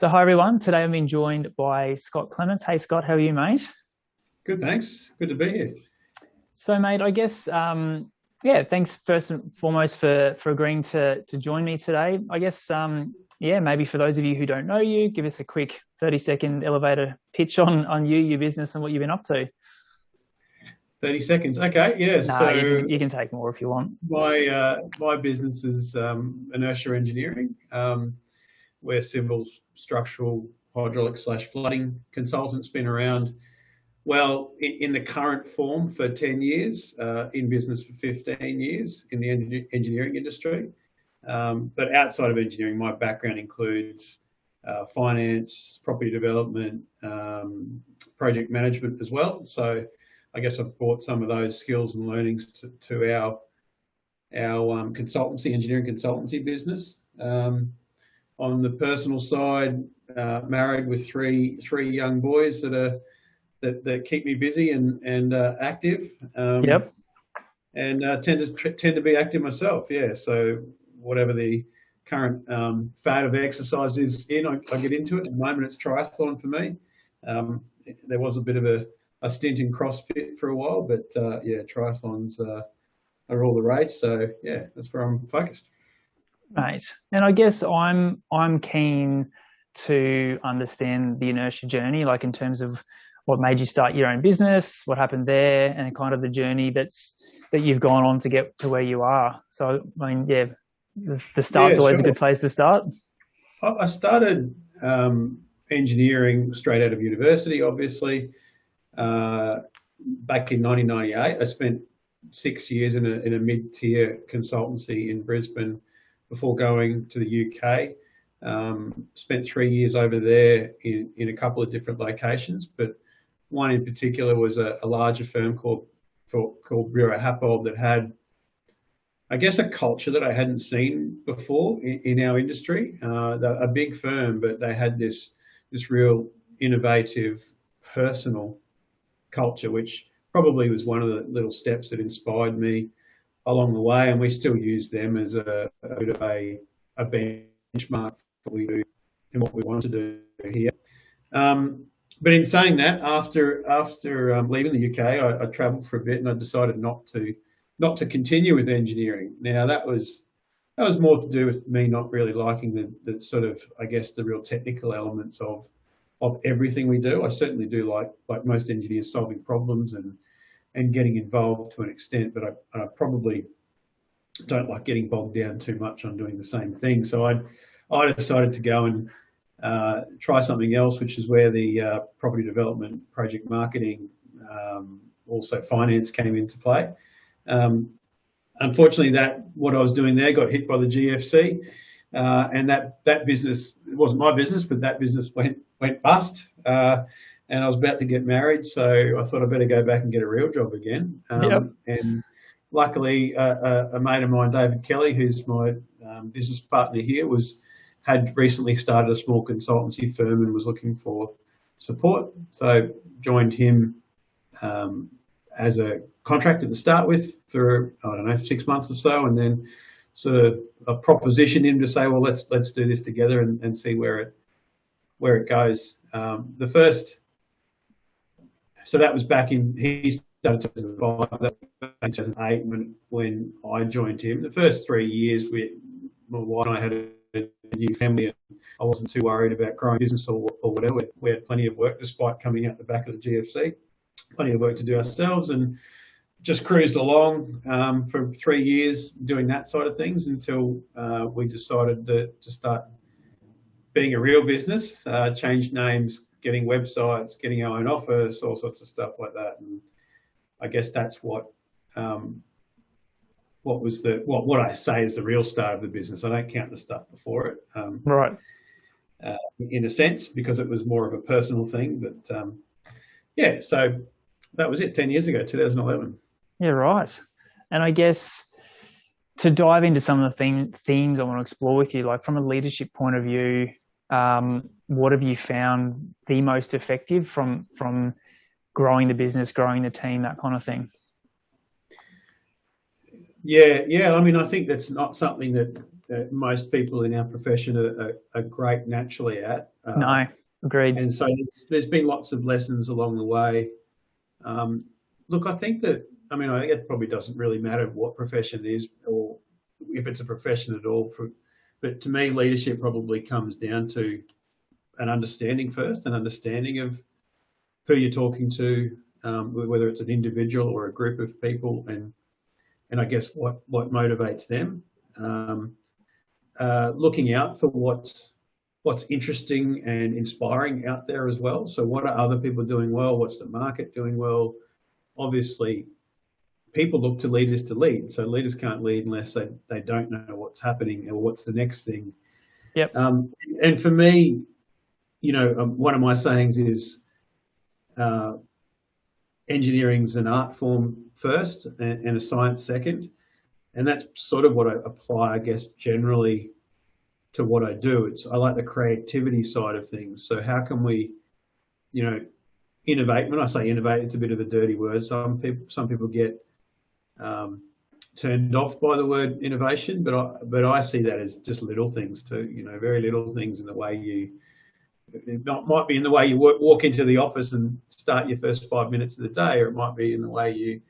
So hi everyone, today I'm being joined by Scott Clements. Hey Scott, how are you, mate? Good, thanks. Good to be here. So mate, I guess thanks first and foremost for agreeing to join me today. I guess maybe for those of you who don't know you, give us a quick 30-second elevator pitch on you, your business, and what you've been up to. 30 seconds. Okay, yeah. Nah, you So can take more if you want. my business is inertia engineering. We're civil, structural, hydraulic slash flooding consultants. Been around well in the current form for 10 years. In business for 15 years in the engineering industry. But outside of engineering, my background includes finance, property development, project management as well. So I guess I've brought some of those skills and learnings to our consultancy, engineering consultancy business. On the personal side, married with three young boys that keep me busy and active. Yep. And tend to be active myself. Yeah. So whatever the current fad of exercise is I get into it. At the moment, it's triathlon for me. There was a bit of a stint in CrossFit for a while, but triathlons are all the rage. So yeah, that's where I'm focused. Mate. And I guess I'm keen to understand the inertia journey, like in terms of what made you start your own business, what happened there, and kind of the journey that you've gone on to get to where you are. So I mean, yeah, the start's Yeah, always a sure. good place to start. I started engineering straight out of university, obviously. Back in 1998, I spent 6 years in a mid-tier consultancy in Brisbane before going to the UK. Spent 3 years over there in a couple of different locations, but one in particular was a larger firm called Bureau Happold that had, I guess, a culture that I hadn't seen before in our industry. They're a big firm, but they had this real innovative, personal culture, which probably was one of the little steps that inspired me along the way. And we still use them as a bit of a benchmark for what we do and what we want to do here. But in saying that, after leaving the UK, I travelled for a bit and I decided not to continue with engineering. Now that was more to do with me not really liking the sort of, I guess, the real technical elements of everything we do. I certainly do like most engineers, solving problems and getting involved to an extent, but I probably don't like getting bogged down too much on doing the same thing. So I decided to go and try something else, which is where the property development, project marketing, also finance came into play. Unfortunately, that what I was doing there got hit by the GFC, and that business, it wasn't my business, but that business went bust. And I was about to get married, so I thought I better go back and get a real job again. Yep. And luckily, a mate of mine, David Kelly, who's my business partner here, had recently started a small consultancy firm and was looking for support. So joined him as a contractor to start with for, I don't know, 6 months or so, and then sort of a propositioned him to say, well, let's do this together and see where it goes. So that was he started in 2005, that was in 2008 when I joined him. The first 3 years, my wife and I had a new family, and I wasn't too worried about growing business or whatever. We had plenty of work despite coming out the back of the GFC, plenty of work to do ourselves, and just cruised along for 3 years doing that side of things until we decided to start being a real business, change names, getting websites, getting our own office, all sorts of stuff like that. And I guess that's what I say is the real start of the business. I don't count the stuff before it, Right. in a sense, because it was more of a personal thing. But so that was it 10 years ago, 2011. Yeah, right. And I guess to dive into some of the themes I want to explore with you, like from a leadership point of view, what have you found the most effective from growing the business, growing the team, that kind of thing? Yeah. I mean, I think that's not something that most people in our profession are great naturally at. No, agreed. And so there's been lots of lessons along the way. Look, I think that, I mean, I think it probably doesn't really matter what profession it is or if it's a profession at all. But to me, leadership probably comes down to an understanding first, an understanding of who you're talking to, whether it's an individual or a group of people, and I guess what motivates them. Looking out for what's interesting and inspiring out there as well. So what are other people doing well? What's the market doing well? Obviously, people look to leaders to lead. So leaders can't lead unless they don't know what's happening or what's the next thing. Yep. And for me, one of my sayings is engineering's an art form first and a science second. And that's sort of what I apply, I guess, generally to what I do. I like the creativity side of things. So how can we, innovate? When I say innovate, it's a bit of a dirty word. Some people get turned off by the word innovation, but I see that as just little things too. Very little things in the way might be in the way you walk into the office and start your first 5 minutes of the day, or it might be in the way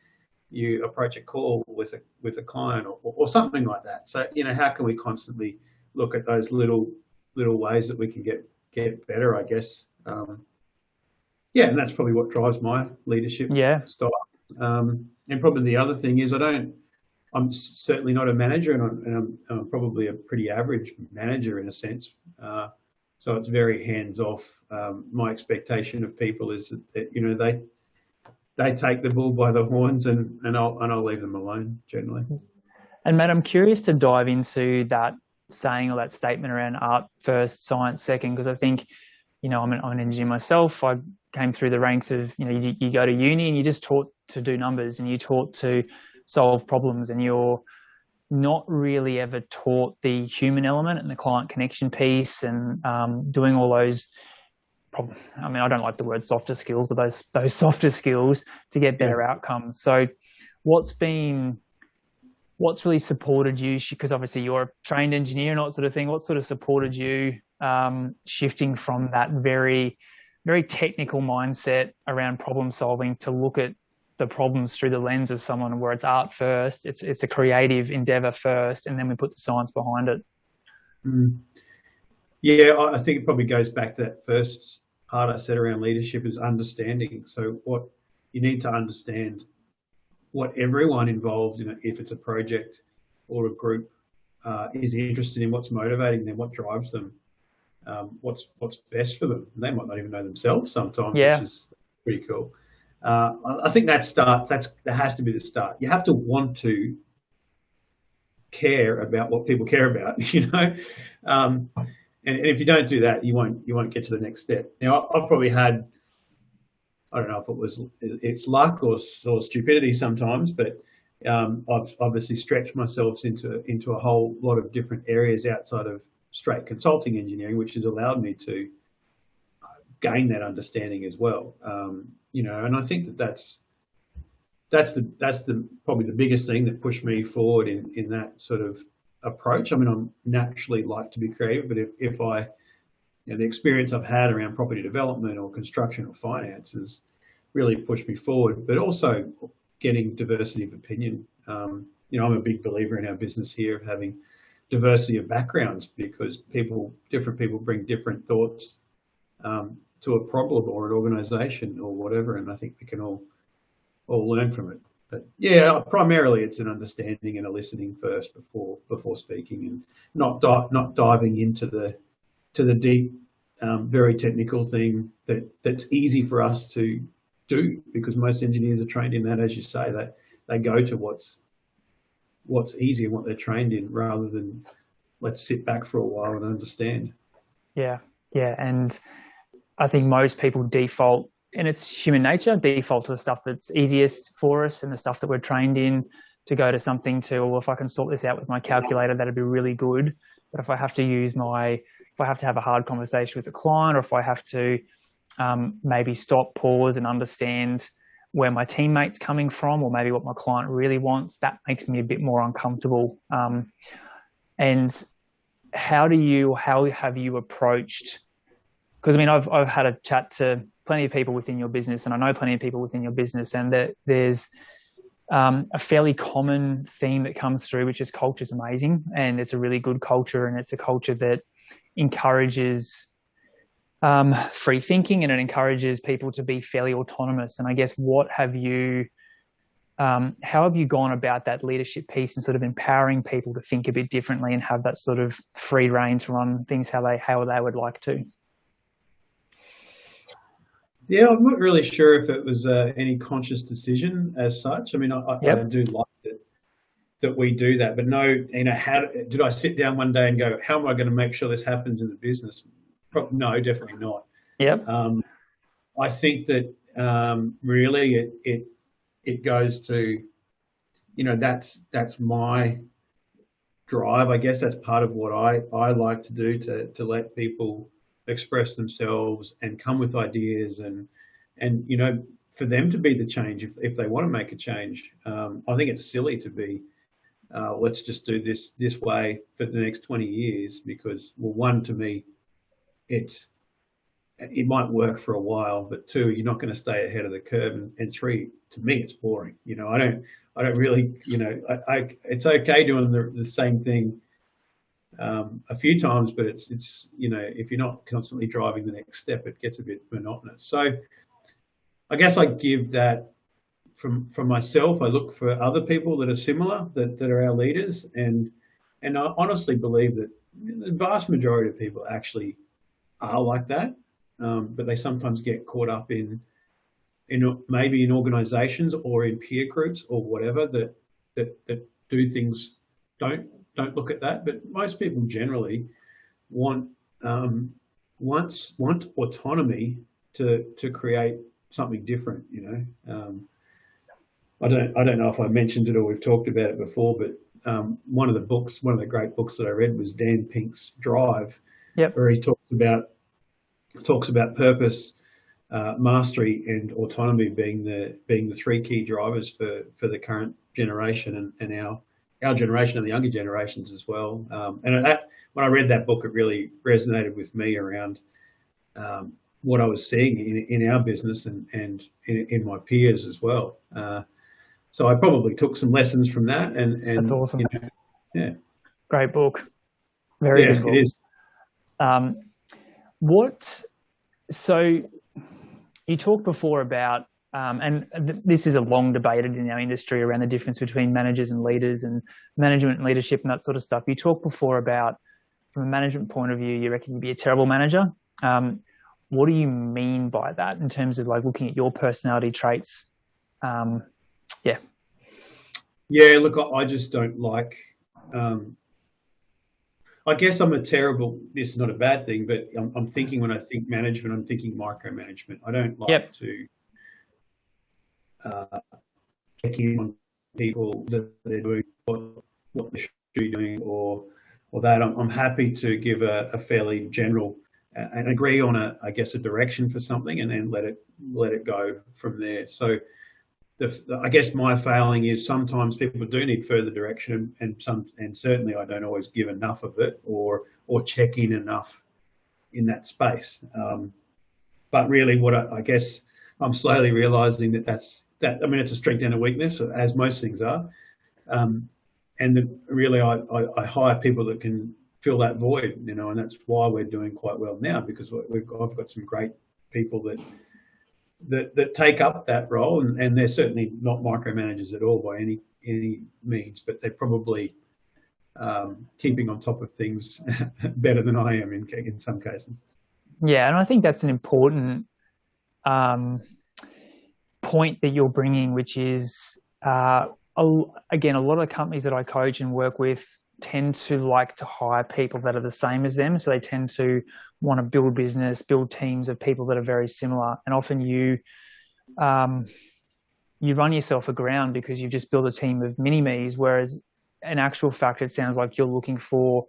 you approach a call with a client or something like that. So how can we constantly look at those little ways that we can get better, I guess. And that's probably what drives my leadership style. And probably the other thing is I'm certainly not a manager, and I'm probably a pretty average manager in a sense. So it's very hands off. My expectation of people is that they take the bull by the horns, and I'll leave them alone generally. And Matt, I'm curious to dive into that saying or that statement around art first, science second, because I think, I'm an engineer myself. I came through the ranks of, you go to uni and you're just taught to do numbers and you're taught to solve problems, and you're not really ever taught the human element and the client connection piece and doing all those. I mean, I don't like the word softer skills, but those softer skills to get better outcomes. So what's really supported you, because obviously you're a trained engineer and all that sort of thing, what sort of supported you shifting from that very, very technical mindset around problem solving to look at the problems through the lens of someone where it's art first, it's a creative endeavor first, and then we put the science behind it? Yeah, I think it probably goes back to that first part I said around leadership is understanding. So what you need to understand what everyone involved in, if it's a project or a group, is interested in, what's motivating them, what drives them, what's best for them. They might not even know themselves sometimes, which is pretty cool. I think that has to be the start. You have to want to care about what people care about, and if you don't do that, you won't get to the next step. Now, I've probably had, I don't know if it's luck or stupidity sometimes, but I've obviously stretched myself into a whole lot of different areas outside of straight consulting engineering, which has allowed me to gain that understanding as well. And I think that's probably the biggest thing that pushed me forward in that sort of approach. I mean, I'm naturally like to be creative, but if I, the experience I've had around property development or construction or finance has really pushed me forward, but also getting diversity of opinion. I'm a big believer in our business here of having diversity of backgrounds, because different people bring different thoughts to a problem or an organisation or whatever, and I think we can all learn from it. But yeah, primarily it's an understanding and a listening first before speaking, and not diving into the deep, very technical thing that's easy for us to do, because most engineers are trained in that, as you say, that they go to what's easy and what they're trained in, rather than let's sit back for a while and understand. Yeah, and I think most people default, and it's human nature, default to the stuff that's easiest for us and the stuff that we're trained in, to go to something well, if I can sort this out with my calculator, that'd be really good. But if I have to have a hard conversation with a client, or if I have to maybe stop, pause and understand where my teammate's coming from, or maybe what my client really wants, that makes me a bit more uncomfortable. And how have you approached, because I mean, I've had a chat to plenty of people within your business, and I know plenty of people within your business, and there's a fairly common theme that comes through, which is culture's amazing, and it's a really good culture, and it's a culture that encourages free thinking, and it encourages people to be fairly autonomous. And I guess how have you gone about that leadership piece and sort of empowering people to think a bit differently and have that sort of free rein to run things how they would like to? Yeah, I'm not really sure if it was any conscious decision as such. I mean, I Yep. do like that we do that, but no, how did I sit down one day and go, how am I going to make sure this happens in the business? No, definitely not. Yep. I think that really it goes to, that's my drive. I guess that's part of what I like to do, to let people express themselves and come with ideas, and for them to be the change if they want to make a change. I think it's silly to be let's just do this way for the next 20 years, because, well, one, to me, it might work for a while, but two, you're not going to stay ahead of the curve, and three, to me, it's boring. I don't really, it's okay doing the same thing a few times, but it's if you're not constantly driving the next step, it gets a bit monotonous. So I guess I give that from myself. I look for other people that are similar, that are our leaders, and I honestly believe that the vast majority of people actually are like that, but they sometimes get caught up in maybe in organisations or in peer groups or whatever that do things, don't look at that. But most people generally want want autonomy to create something different. I don't know if I mentioned it or we've talked about it before, but one of the great books that I read was Dan Pink's Drive, Yep. where he talks about purpose, mastery, and autonomy being the three key drivers for the current generation, and our generation and the younger generations as well. And when I read that book, it really resonated with me around what I was seeing in our business and in my peers as well. So I probably took some lessons from that, That's awesome. yeah, Great book. Very good book. It is. So you talked before about, and this is a long debated in our industry around the difference between managers and leaders and management and leadership and that sort of stuff. You talked before about, from a management point of view, you reckon you'd be a terrible manager. What do you mean by that in terms of like looking at your personality traits? Yeah, look, I just don't like, I guess I'm this is not a bad thing, but I'm thinking, when I think management, I'm thinking micromanagement. I don't like to check in on people that they're doing what they should be doing, or that. I'm happy to give a fairly general and agree on a direction for something, and then let it go from there. So I guess my failing is sometimes people do need further direction, and certainly I don't always give enough of it, or check in enough in that space. But really, what I guess I'm slowly realising that. I mean, it's a strength and a weakness, as most things are. And really, I hire people that can fill that void, and that's why we're doing quite well now, because I've got some great people that take up that role, and they're certainly not micromanagers at all by any means, but they're probably keeping on top of things better than I am in some cases. Yeah, and I think that's an important point that you're bringing, which is, again, a lot of the companies that I coach and work with tend to like to hire people that are the same as them. So they tend to want to build teams of people that are very similar. And often you run yourself aground because you've just built a team of mini-me's, whereas in actual fact, it sounds like you're looking for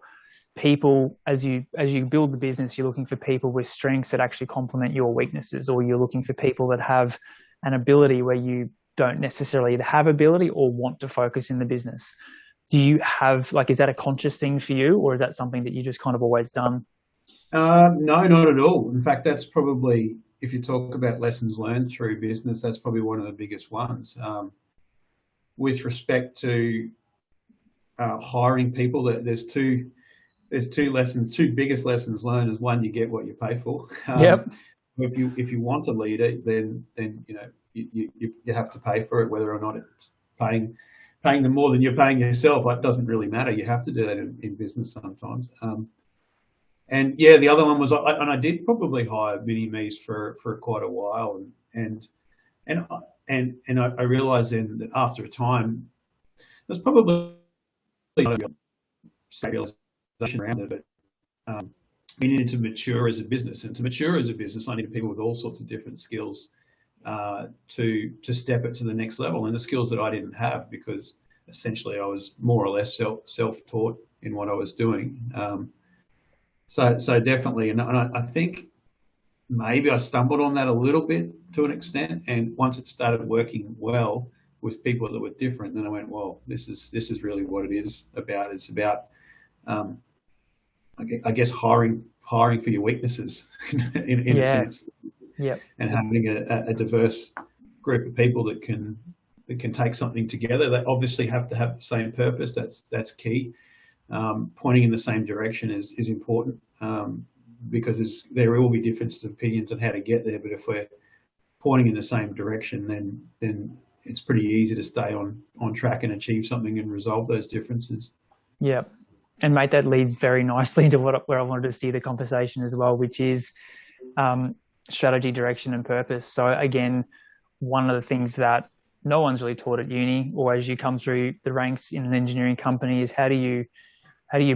people, as you build the business, you're looking for people with strengths that actually complement your weaknesses, or you're looking for people that have an ability where you don't necessarily either have ability or want to focus in the business. Do you have, like, is that a conscious thing for you, or is that something that you just kind of always done? No, not at all. In fact, that's probably, if you talk about lessons learned through business, that's probably one of the biggest ones. With respect to hiring people, there's two lessons, two biggest lessons learned. Is one, you get what you pay for. Yep. If you want a leader, then you know you have to pay for it, whether or not it's paying them more than you're paying yourself. It doesn't really matter. You have to do that in business sometimes. And yeah, the other one was, I did probably hire mini me's for quite a while, and I realised then that after a time, there's probably not a stabilisation around it, but we needed to mature as a business, and to mature as a business, I needed people with all sorts of different skills to step it to the next level, and the skills that I didn't have, because essentially I was more or less self-taught in what I was doing. So definitely, and I think maybe I stumbled on that a little bit to an extent, and once it started working well with people that were different, then I went, well, this is really what it is about. It's about, I guess, hiring for your weaknesses in a sense, Yep. and having a diverse group of people that can take something together. They obviously have to have the same purpose. That's key. Pointing in the same direction is important, because there will be differences of opinions on how to get there. But if we're pointing in the same direction, then it's pretty easy to stay on track and achieve something and resolve those differences. Yeah. And mate, that leads very nicely into where I wanted to steer the conversation as well, which is strategy, direction, and purpose. So again, one of the things that no one's really taught at uni, or as you come through the ranks in an engineering company, is how do you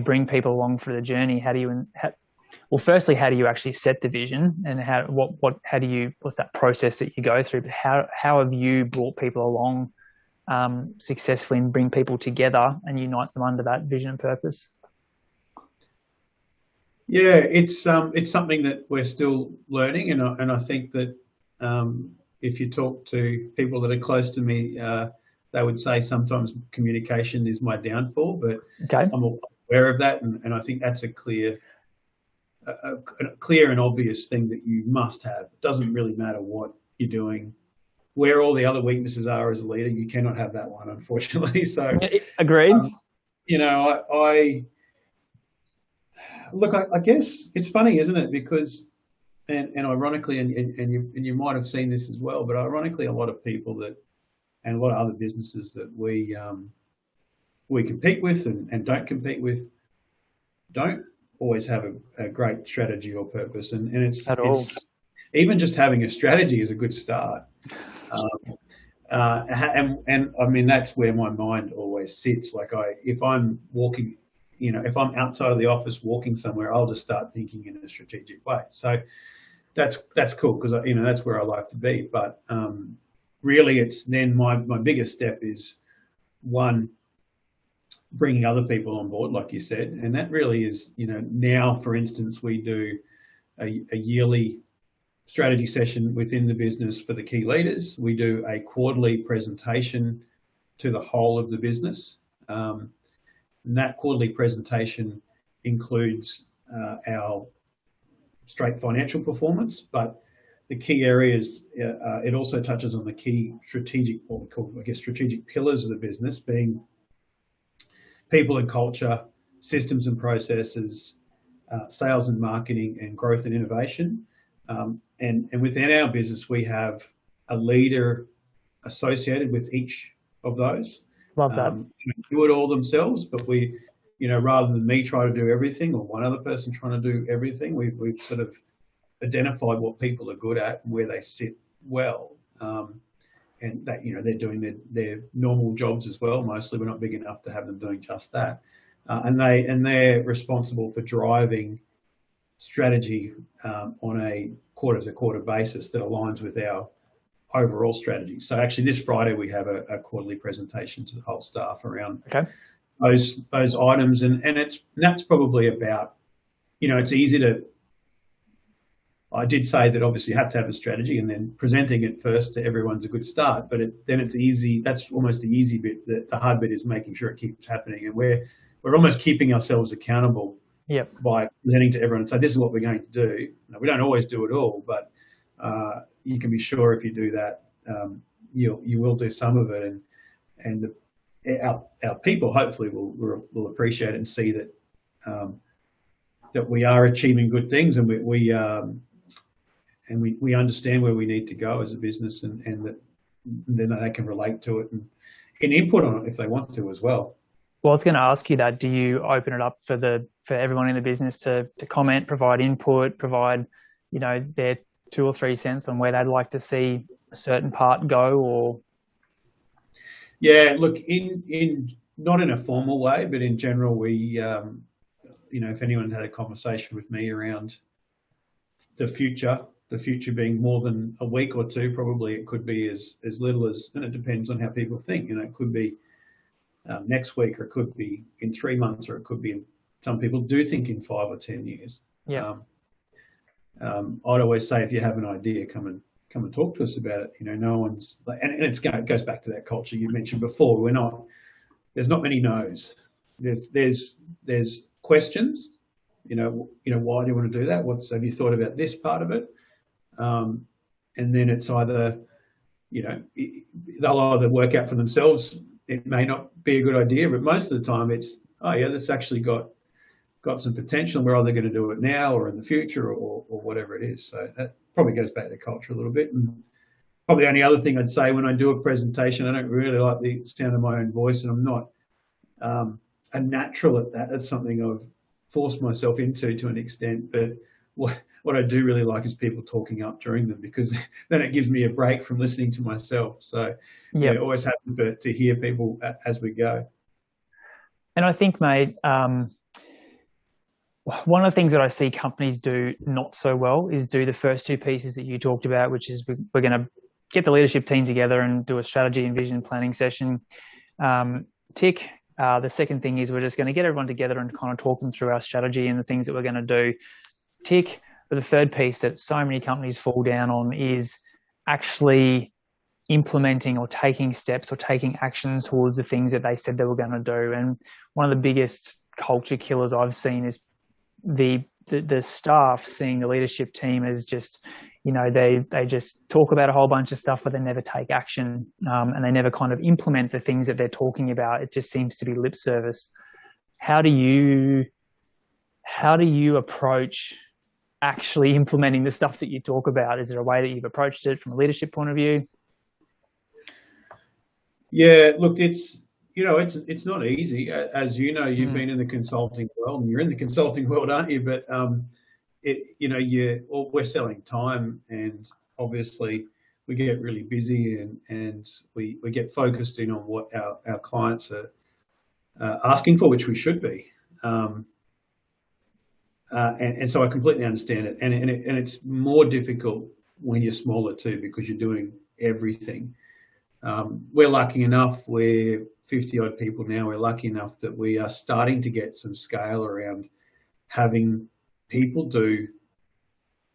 bring people along for the journey? Well, firstly, how do you actually set the vision, and what's that process that you go through? But how have you brought people along successfully and bring people together and unite them under that vision and purpose? Yeah, it's something that we're still learning, and I think that if you talk to people that are close to me, they would say sometimes communication is my downfall, but okay. I'm aware of that, and I think that's a clear and obvious thing that you must have. It doesn't really matter what you're doing, where all the other weaknesses are as a leader. You cannot have that one, unfortunately. So, agreed. Look, I guess it's funny, isn't it? Because, and ironically, and you might have seen this as well, but ironically, a lot of people and a lot of other businesses that we compete with and don't compete with don't always have a great strategy or purpose, and it's even just having a strategy is a good start. And I mean, that's where my mind always sits. Like if I'm walking, if I'm outside of the office walking somewhere, I'll just start thinking in a strategic way. So that's cool, because that's where I like to be. But really, it's then my biggest step is, one, bringing other people on board, like you said, and that really is, now, for instance, we do a yearly strategy session within the business for the key leaders. We do a quarterly presentation to the whole of the business. And that quarterly presentation includes our straight financial performance, but the key areas, it also touches on the key strategic, what we call, I guess, strategic pillars of the business, being people and culture, systems and processes, sales and marketing, and growth and innovation. And within our business, we have a leader associated with each of those. Love that. Do it all themselves, but we, rather than me try to do everything or one other person trying to do everything, we've sort of identified what people are good at and where they sit well. And that, they're doing their normal jobs as well. Mostly, we're not big enough to have them doing just that. And they're responsible for driving strategy on a quarter-to-quarter basis that aligns with our overall strategy. So actually, this Friday we have a quarterly presentation to the whole staff around those items, and that's probably about, it's easy to, I did say that obviously you have to have a strategy, and then presenting it first to everyone's a good start. But then it's easy. That's almost the easy bit. The hard bit is making sure it keeps happening, and we're almost keeping ourselves accountable. Yep. By presenting to everyone and say, this is what we're going to do. Now, we don't always do it all, but you can be sure if you do that, you will do some of it, and our people hopefully will appreciate it and see that that we are achieving good things, and we understand where we need to go as a business, and that then they can relate to it and input on it if they want to as well. Well, I was going to ask you that. Do you open it up for everyone in the business to comment, provide input, provide, their 2 or 3 cents on where they'd like to see a certain part go? Or yeah, look, in not in a formal way, but in general, we if anyone had a conversation with me around the future being more than a week or two, probably it could be as little as, and it depends on how people think. It could be next week, or it could be in 3 months, or it could be some people do think in 5 or 10 years. Yeah. I'd always say, if you have an idea, come and talk to us about it. No one's, and it goes back to that culture you mentioned before. There's not many no's. There's questions. Why do you want to do that? Have you thought about this part of it? And then it's either, they'll either work out for themselves. It may not be a good idea, but most of the time it's, oh yeah, that's actually got some potential. We're either going to do it now or in the future, or whatever it is. So that probably goes back to culture a little bit. And probably the only other thing I'd say, when I do a presentation, I don't really like the sound of my own voice, and I'm not a natural at that. That's something I've forced myself into to an extent. But what I do really like is people talking up during them, because then it gives me a break from listening to myself. So yeah, always happy to hear people as we go. And I think, mate, one of the things that I see companies do not so well is do the first 2 pieces that you talked about, which is we're going to get the leadership team together and do a strategy and vision planning session. Tick. The second thing is we're just going to get everyone together and kind of talk them through our strategy and the things that we're going to do. Tick. But the third piece that so many companies fall down on is actually implementing or taking steps or taking actions towards the things that they said they were going to do. And one of the biggest culture killers I've seen is the staff seeing the leadership team as just, they just talk about a whole bunch of stuff, but they never take action, and they never kind of implement the things that they're talking about. It just seems to be lip service. How do you approach actually implementing the stuff that you talk about? Is there a way that you've approached it from a leadership point of view? Yeah, look, it's not easy. As you know, you've been in the consulting world, and you're in the consulting world, aren't you? But we're selling time, and obviously we get really busy, and we get focused in on what our clients are asking for, which we should be. And so I completely understand it, and it's more difficult when you're smaller too, because you're doing everything. We're lucky enough, we're 50 odd people now, we're lucky enough that we are starting to get some scale around having people do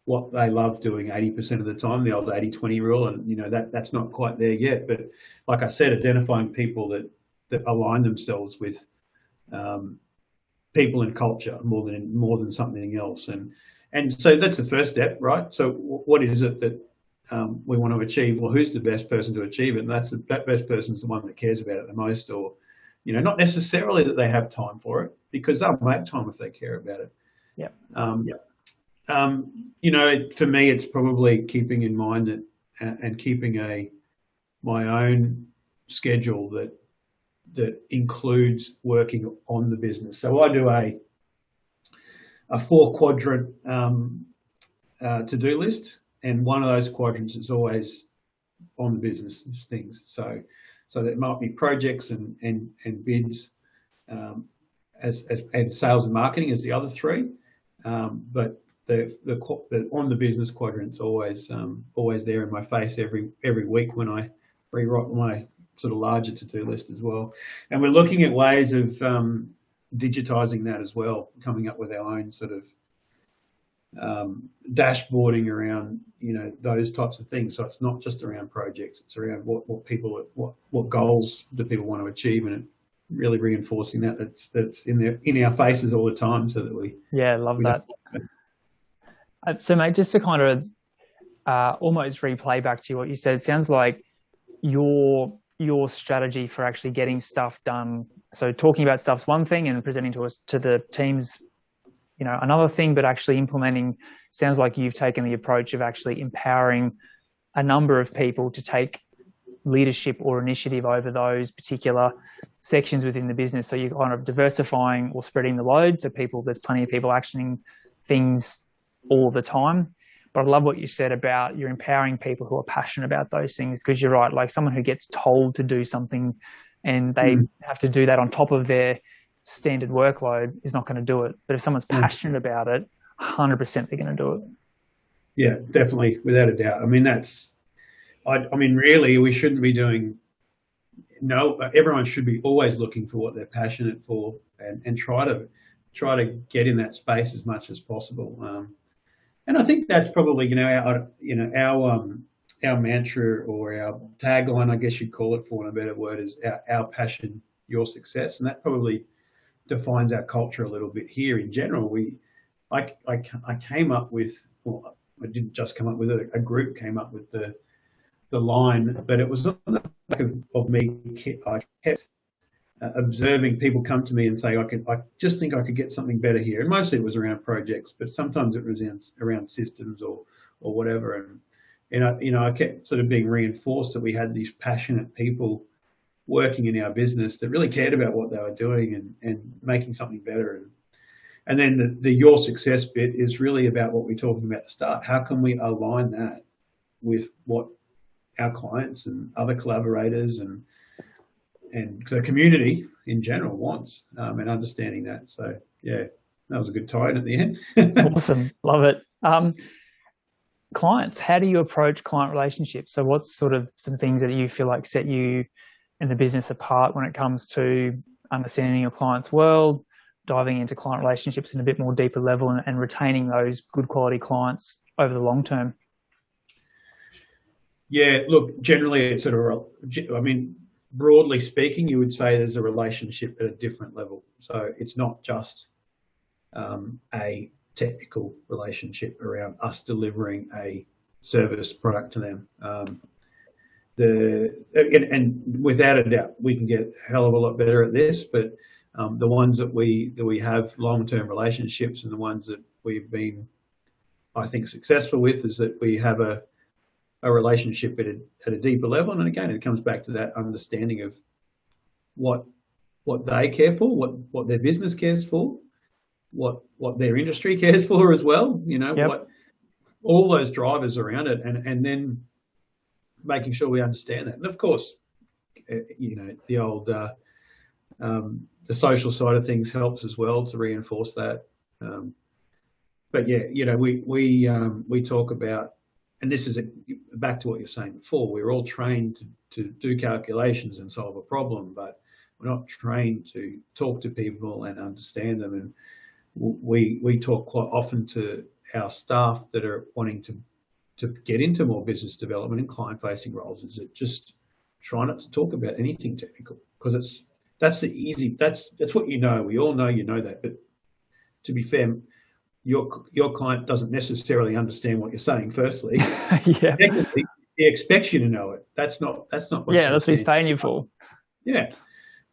what they love doing 80% of the time, the old 80-20 rule. And that's not quite there yet, but like I said, identifying people that align themselves with people and culture more than something else. And so that's the first step, right? So what is it that we want to achieve? Well, who's the best person to achieve it? And that best person is the one that cares about it the most, or, not necessarily that they have time for it, because they'll make time if they care about it. Yeah. For me, it's probably keeping in mind that, and keeping my own schedule that includes working on the business. So I do a 4-quadrant to-do list, and one of those quadrants is always on the business things. So there might be projects and bids, and sales and marketing as the other 3, but the on the business quadrant's always there in my face every week when I rewrite my sort of larger to-do list as well. And we're looking at ways of digitizing that as well, coming up with our own sort of dashboarding around, those types of things. So it's not just around projects; it's around what goals do people want to achieve, and it really reinforcing that's in our faces all the time, so that we love we that. So, mate, just to kind of almost replay back to you what you said, it sounds like your strategy for actually getting stuff done. So talking about stuff's one thing, and presenting to the teams, another thing, but actually implementing, sounds like you've taken the approach of actually empowering a number of people to take leadership or initiative over those particular sections within the business. So you're kind of diversifying or spreading the load. So there's plenty of people actioning things all the time. But I love what you said about you're empowering people who are passionate about those things, because you're right. Like someone who gets told to do something and they have to do that on top of their standard workload is not going to do it. But if someone's passionate about it, 100% they're going to do it. Yeah, definitely, without a doubt. I mean, really, we shouldn't be doing. No, everyone should be always looking for what they're passionate for, and try to get in that space as much as possible. And I think that's probably our mantra, or our tagline, I guess you'd call it, for want of a better word, is our passion, your success, and that probably defines our culture a little bit here in general. I came up with, well, I didn't just come up with it. A group came up with the line, but it was on the back of me. I kept observing people come to me and say, I just think I could get something better here. And mostly it was around projects, but sometimes it was around systems or whatever. And I kept sort of being reinforced that we had these passionate people working in our business that really cared about what they were doing and making something better. And then the your success bit is really about what we're talking about at the start. How can we align that with what our clients and other collaborators and the community in general wants, and understanding that. So yeah, that was a good tie-in at the end. Awesome. Love it. Clients, how do you approach client relationships? So what's sort of some things that you feel like set you and the business apart when it comes to understanding your client's world, diving into client relationships in a bit more deeper level, and retaining those good quality clients over the long term? Yeah, look, generally it's broadly speaking, you would say there's a relationship at a different level. So it's not just a technical relationship around us delivering a service product to them. And without a doubt, we can get a hell of a lot better at this, but the ones that we have long-term relationships, and the ones that we've been, I think, successful with, is that we have a relationship at a deeper level. And again, it comes back to that understanding of what they care for, what their business cares for, what their industry cares for as well. What all those drivers around it, and then making sure we understand that. And of course, the old the social side of things helps as well to reinforce that. But yeah, we talk about. And this is back to what you're saying before. We're all trained to do calculations and solve a problem, but we're not trained to talk to people and understand them. And we talk quite often to our staff that are wanting to get into more business development and client-facing roles, is that just try not to talk about anything technical, because that's what you know. We all know you know that, but to be fair, your client doesn't necessarily understand what you're saying. Firstly, yeah. Secondly, he expects you to know it. That's not. That's what he's paying you for. Yeah.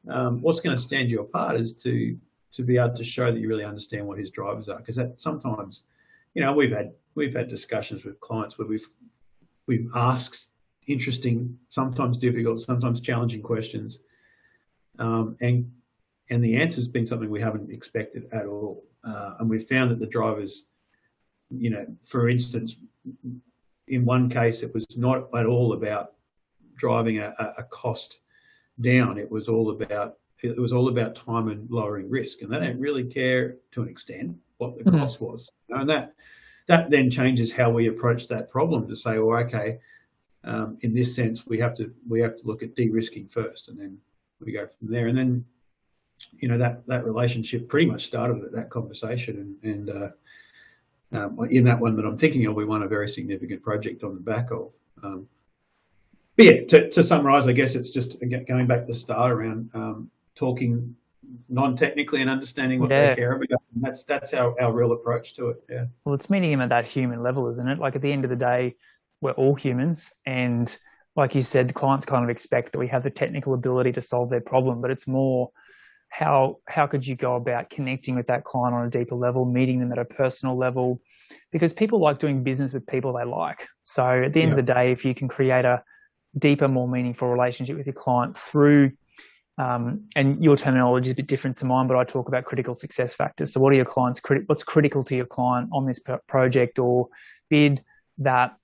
What's going to stand you apart is to be able to show that you really understand what his drivers are, because that sometimes, we've had discussions with clients where we've asked interesting, sometimes difficult, sometimes challenging questions, and the answer's been something we haven't expected at all. And we've found that the drivers, for instance, in one case, it was not at all about driving a cost down. It was all about time and lowering risk, and they don't really care to an extent what the cost was. And that then changes how we approach that problem to say, well, okay, in this sense, we have to look at de-risking first, and then we go from there. And then that relationship pretty much started at that conversation, and In that one that I'm thinking of, we won a very significant project on the back of. But yeah, to summarise, I guess it's just going back to the start around talking non-technically and understanding what they Yeah. care about. And that's our real approach to it. Yeah. Well, it's meeting him at that human level, isn't it? Like at the end of the day, we're all humans. And like you said, the clients kind of expect that we have the technical ability to solve their problem, but it's more how could you go about connecting with that client on a deeper level, meeting them at a personal level? Because people like doing business with people they like. So at the end Yeah. of the day, if you can create a deeper, more meaningful relationship with your client through and your terminology is a bit different to mine, but I talk about critical success factors. So what are your clients, what's critical to your client on this project or bid, that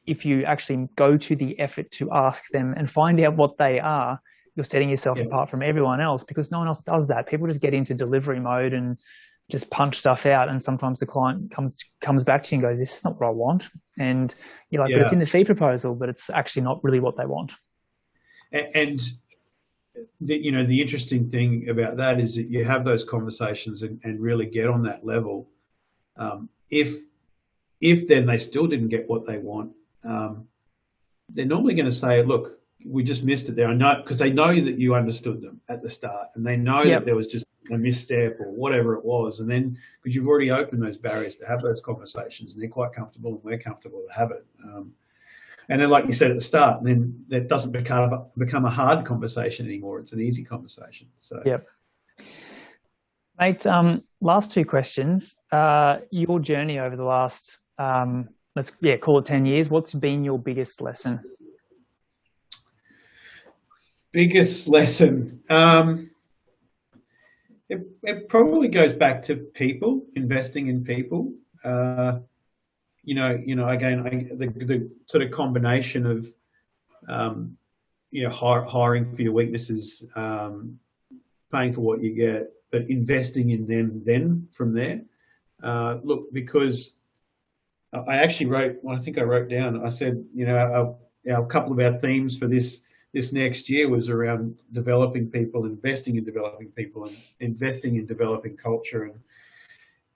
if you actually go to the effort to ask them and find out what they are, you're setting yourself apart from everyone else, because no one else does that. People just get into delivery mode and just punch stuff out. And sometimes the client comes back to you and goes, this is not what I want. And you're like, but it's in the fee proposal, but it's actually not really what they want. And the interesting thing about that is that you have those conversations and really get on that level. If then they still didn't get what they want, they're normally going to say, look, we just missed it there. I know, because they know that you understood them at the start, and they know that there was just a misstep or whatever it was. And then, because you've already opened those barriers to have those conversations, and they're quite comfortable and we're comfortable to have it. And then, like you said at the start, then that doesn't become a hard conversation anymore. It's an easy conversation. So, mate. Last two questions. Your journey over the last, let's call it 10 years. What's been your biggest lesson? Biggest lesson. It probably goes back to people, investing in people. Again, the sort of combination of, hiring for your weaknesses, paying for what you get, but investing in them then from there. Look, because I actually wrote down, I said, a couple of our themes for this next year was around developing people, investing in developing people, and investing in developing culture,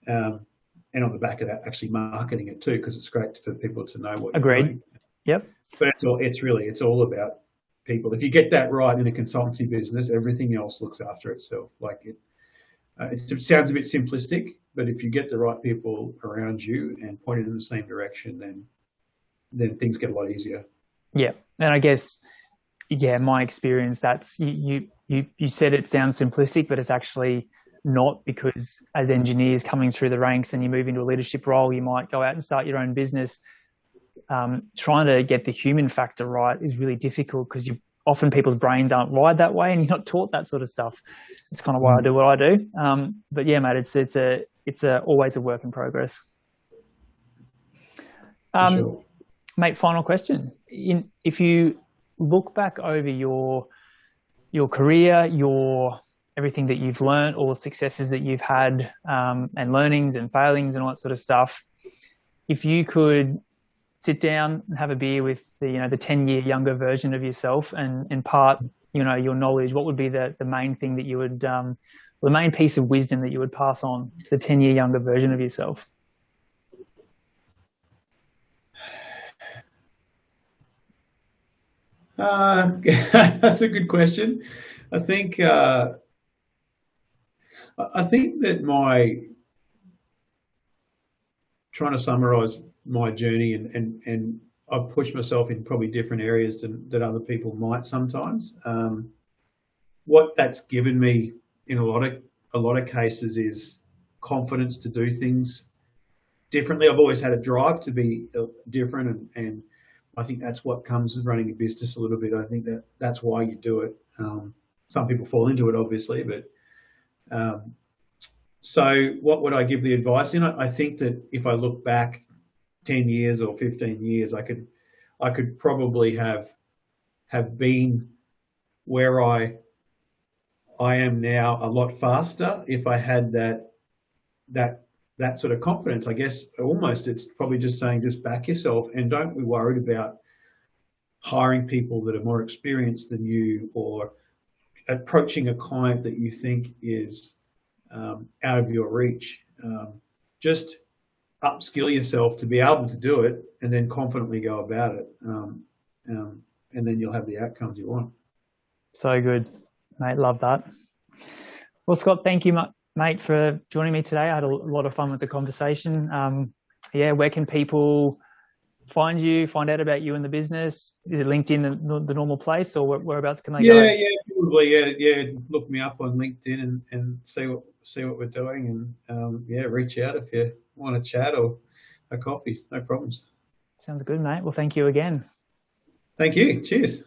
and on the back of that, actually marketing it too, because it's great for people to know what you're doing. Yep. But it's all about people. If you get that right in a consultancy business, everything else looks after itself. Like it sounds a bit simplistic, but if you get the right people around you and pointed in the same direction, then things get a lot easier. Yeah, and I guess, my experience, that's you said it sounds simplistic, but it's actually not, because as engineers coming through the ranks and you move into a leadership role, you might go out and start your own business. Trying to get the human factor right is really difficult, because often people's brains aren't wired that way and you're not taught that sort of stuff. It's kind of why I do what I do. But yeah, mate, it's always a work in progress. Sure. Mate, final question. If you look back over your career, everything that you've learned, all the successes that you've had, and learnings and failings and all that sort of stuff, if you could sit down and have a beer with the 10-year younger version of yourself and impart, your knowledge, what would be the main thing that you would, the main piece of wisdom that you would pass on to the 10-year younger version of yourself? That's a good question. I think that trying to summarize my journey, and I've pushed myself in probably different areas that other people might sometimes. What that's given me in a lot of cases is confidence to do things differently. I've always had a drive to be different, and I think that's what comes with running a business a little bit. I think that's why you do it. Some people fall into it, obviously, but so what would I give the advice in? I think that if I look back 10 years or 15 years, I could probably have been where I am now a lot faster if I had that sort of confidence. I guess almost it's probably just saying, just back yourself and don't be worried about hiring people that are more experienced than you, or approaching a client that you think is out of your reach. Just upskill yourself to be able to do it, and then confidently go about it. And then you'll have the outcomes you want. So good, mate. Love that. Well, Scott, thank you, mate, for joining me today. I had a lot of fun with the conversation. Yeah, where can people find you, find out about you and the business? Is it LinkedIn the normal place, or whereabouts can they go? Yeah, probably. Yeah. Look me up on LinkedIn and see what we're doing, and yeah, reach out if you want to chat or a coffee. No problems. Sounds good, mate. Well, thank you again. Thank you. Cheers.